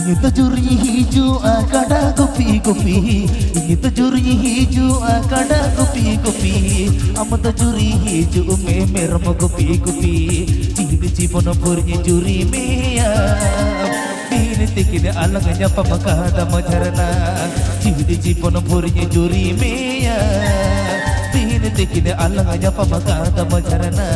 Ingin terjuri hijau kada kopi-kopi. Ingin terjuri hijau kada kopi-kopi. Amat terjuri hijau memer mo kopi-kopi. Cici pono purnya juri mea. Ini tikine alangnya pamakada majarana. Cici pono purnya juri mea. Ini tikine alangnya pamakada majarana.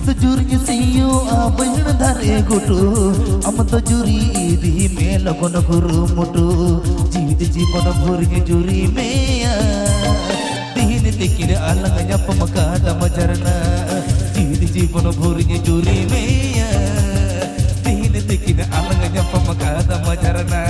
Tujurnya siyo abang dare gudu, amat tujuri di mela kono guru mudu, ji kono gurnya juri mea, dihini tikine alangnya pamakada majarana, ji kono gurnya juri mea, dihini tikine alangnya pamakada majarana.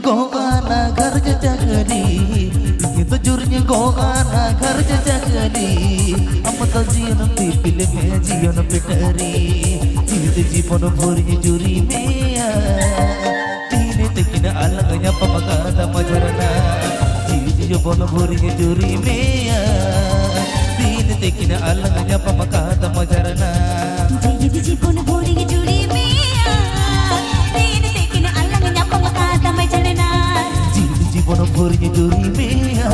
Goana घर जगली ये तो जुर्नी गोगाना घर जगली अमत जीवन पीपले में जीवन पिटरी जीवन भोरी जुरी में तीन तकिन अलगnya pamakada majarana जीवन भोरी जुरी में तीन तकिन अलगnya pamakada majarana जीवन भोरी जुरी में Bono purnya juri mea,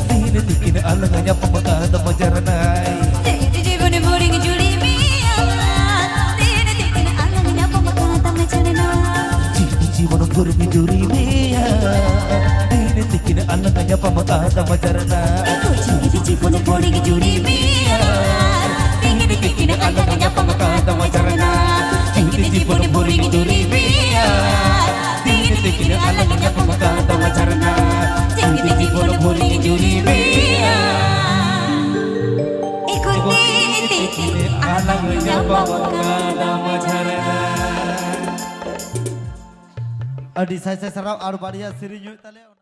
dihini tikine alangnya pamakada majarana. Bono purnya juri mea, dihini tikine alangnya pamakada majarana. Bono purnya juri mea, dihini tikine alangnya pamakada majarana. Bono purnya juri mea, dihini tikine alangnya pamakada majarana. Bono purnya juri mea. Tikine alangnya pamakada majarana, tinggi bono boling juri mea. Ikuti tikine alangnya pamakada majarana. Adi saya serau aru baria sirinya tale.